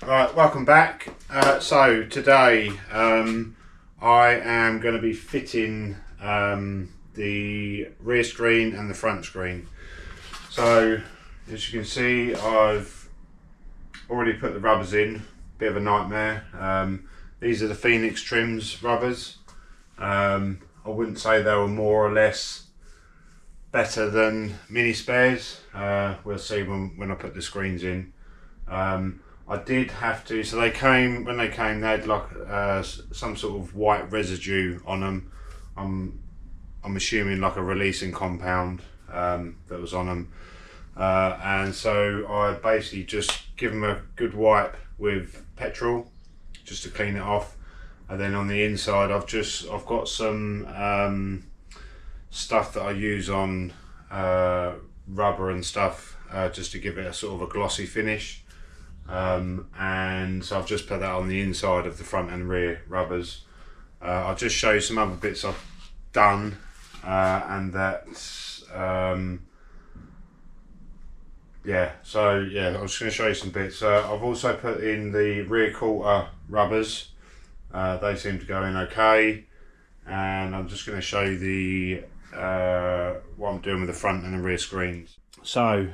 Right, welcome back. So today I am going to be fitting the rear screen and the front screen. So as you can see, I've already put the rubbers in. Bit of a nightmare. These are the Phoenix trims rubbers. I wouldn't say they were more or less better than mini spares. We'll see when I put the screens in. I did have to, so when they came they had like some sort of white residue on them. I'm assuming like a releasing compound that was on them, and so I basically just give them a good wipe with petrol just to clean it off, and then on the inside I've got some stuff that I use on rubber and stuff just to give it a sort of a glossy finish. And so I've just put that on the inside of the front and rear rubbers. I'll just show you some other bits I've done, and that's yeah, so yeah, I'm just going to show you some bits. I've also put in the rear quarter rubbers. They seem to go in okay, and I'm just going to show you the what I'm doing with the front and the rear screens. So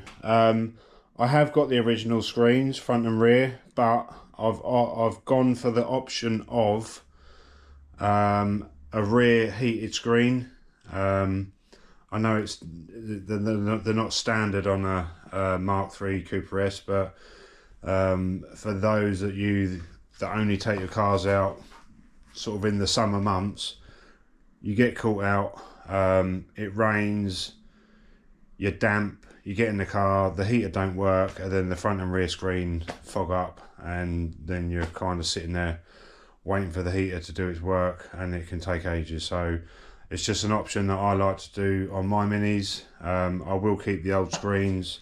I have got the original screens, front and rear, but I've gone for the option of a rear heated screen. I know they're not standard on a Mark III Cooper S, but for those that only take your cars out sort of in the summer months, you get caught out, it rains, you're damp, you get in the car, the heater don't work, and then the front and rear screen fog up, and then you're kind of sitting there waiting for the heater to do its work, and it can take ages. So it's just an option that I like to do on my minis. I will keep the old screens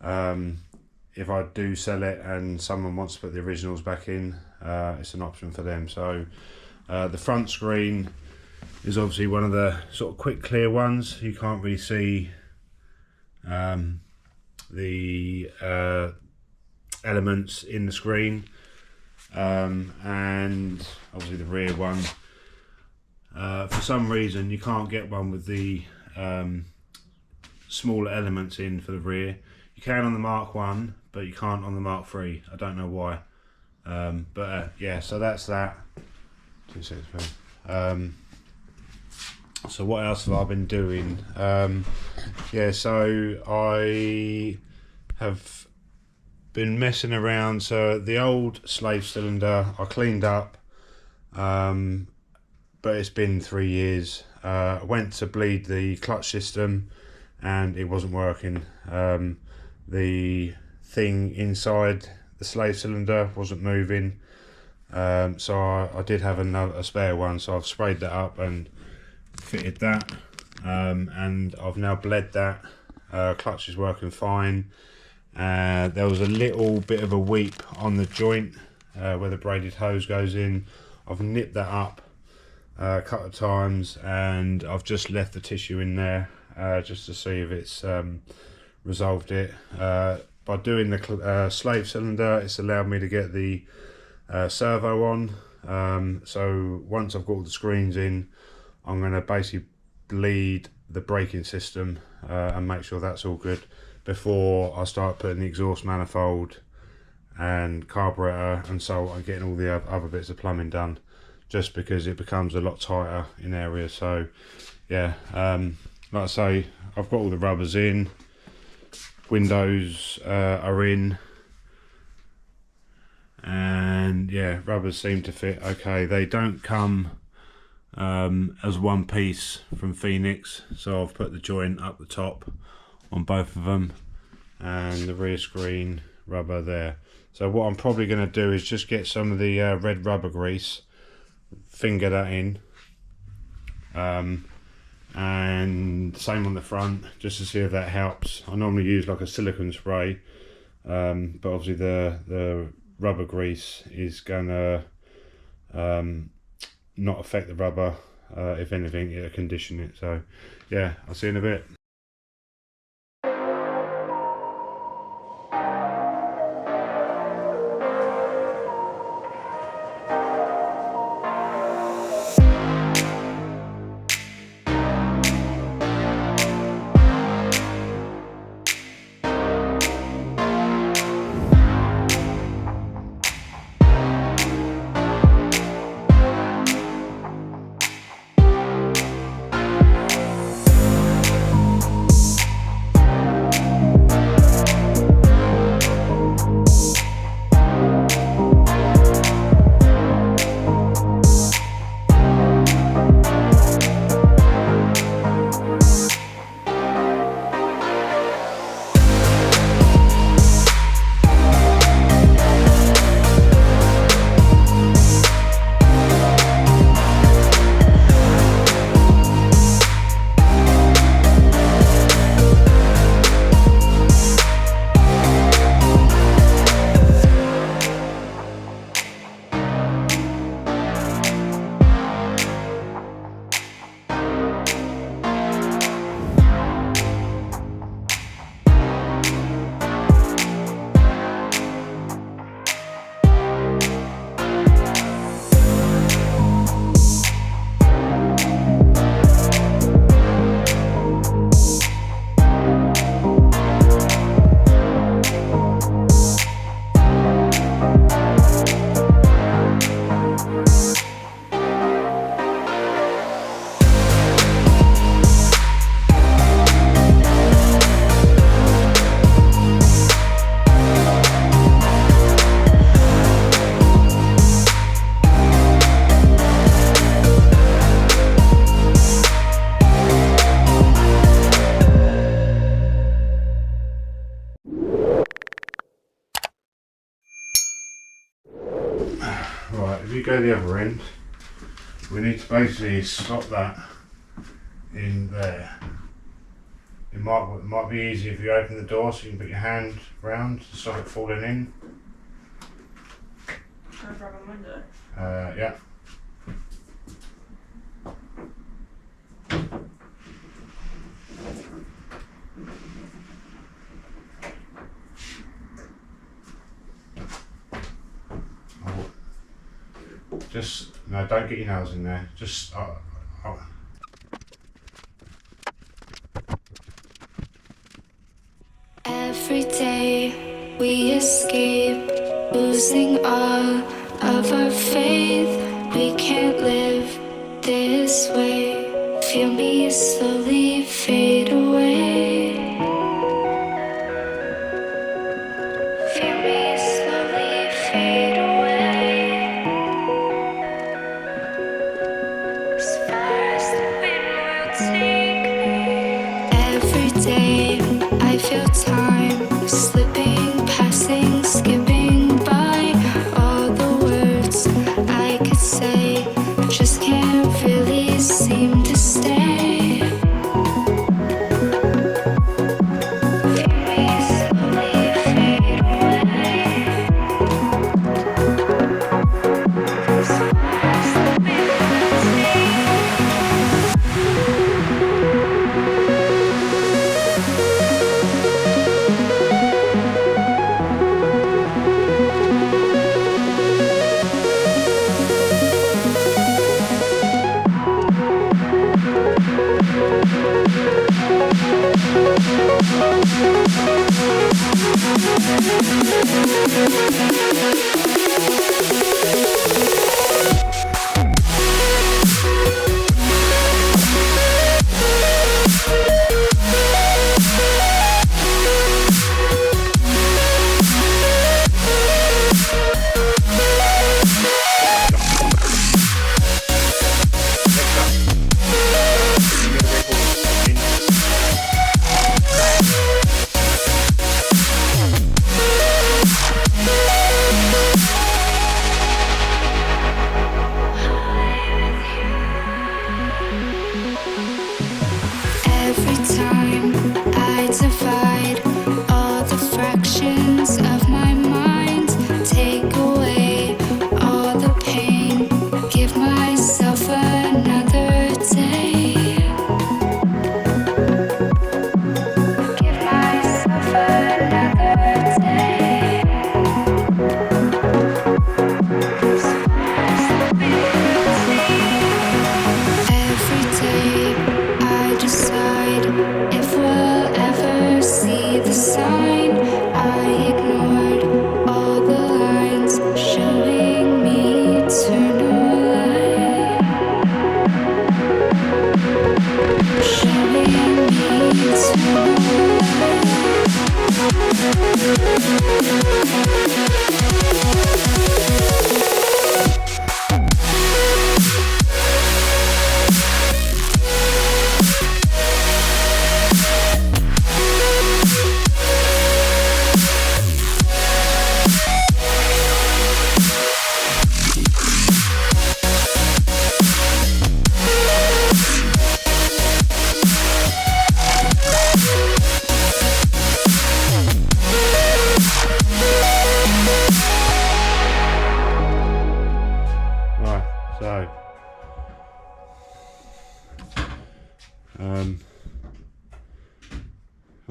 if I do sell it and someone wants to put the originals back in. It's an option for them. So the front screen is obviously one of the sort of quick clear ones. You can't really see the elements in the screen, and obviously the rear one, for some reason you can't get one with the smaller elements in for the rear. You can on the Mark 1, but you can't on the Mark III. I don't know why, but yeah, so that's that. 2 seconds, please. So what else have I been doing? Yeah, so I have been messing around. So the old slave cylinder I cleaned up, but it's been 3 years. I went to bleed the clutch system and it wasn't working. The thing inside the slave cylinder wasn't moving, so I did have a spare one, so I've sprayed that up and fitted that, and I've now bled that. Clutch is working fine. There was a little bit of a weep on the joint where the braided hose goes in. I've nipped that up a couple of times, and I've just left the tissue in there just to see if it's resolved it. By doing the slave cylinder, it's allowed me to get the servo on. So once I've got all the screens in, I'm going to basically bleed the braking system and make sure that's all good before I start putting the exhaust manifold and carburetor and so on, getting all the other bits of plumbing done, just because it becomes a lot tighter in areas. So yeah, like I say, I've got all the rubbers in, windows are in, and yeah, rubbers seem to fit okay. They don't come as one piece from Phoenix, so I've put the joint up the top on both of them and the rear screen rubber there. So what I'm probably going to do is just get some of the red rubber grease, finger that in, and same on the front, just to see if that helps. I normally use like a silicone spray, but obviously the rubber grease is going to not affect the rubber. If anything, it'll condition it. So yeah, I'll see you in a bit. Right, if you go the other end, we need to basically slot that in there. It might be easy if you open the door so you can put your hand round to stop it falling in. Can I grab a window? Yeah. Just, no, don't get your nails in there. Just, Every day we escape, losing all of our faith. We can't live this way. Feel me slowly fade away. Feel me slowly fade away. As far as the wind will take me. Every day I feel time slipping, passing, skipping by. All the words I could say just can't really seem to stay. Feel me slowly fade away. As far as the wind will take me.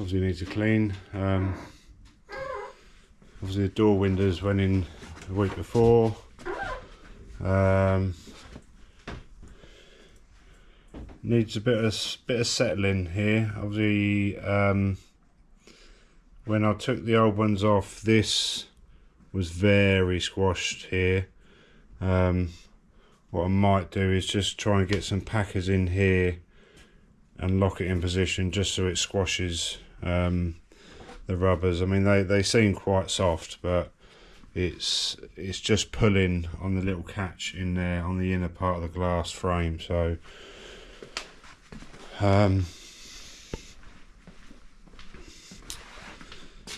obviously need to clean. Obviously the door windows went in the week before. Needs a bit of settling here. Obviously, when I took the old ones off, this was very squashed here. What I might do is just try and get some packers in here and lock it in position just so it squashes the rubbers. I mean, they seem quite soft, but it's just pulling on the little catch in there on the inner part of the glass frame. So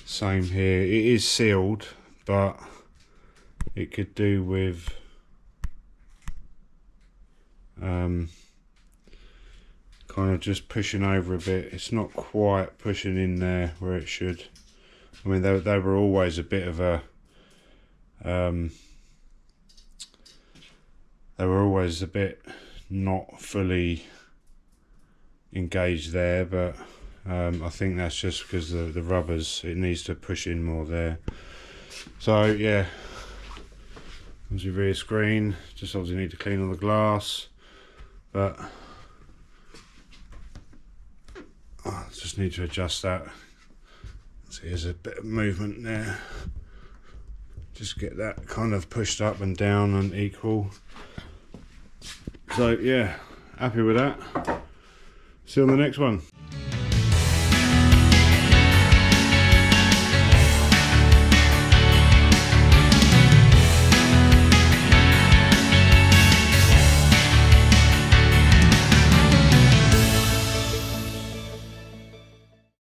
same here, it is sealed, but it could do with kind of just pushing over a bit. It's not quite pushing in there where it should. I mean, they were always a bit of a they were always a bit not fully engaged there, but I think that's just because the rubbers, it needs to push in more there. So yeah, comes your rear screen. Just obviously need to clean all the glass, but I just need to adjust that. See, there's a bit of movement there. Just get that kind of pushed up and down and equal. So yeah, happy with that. See you on the next one.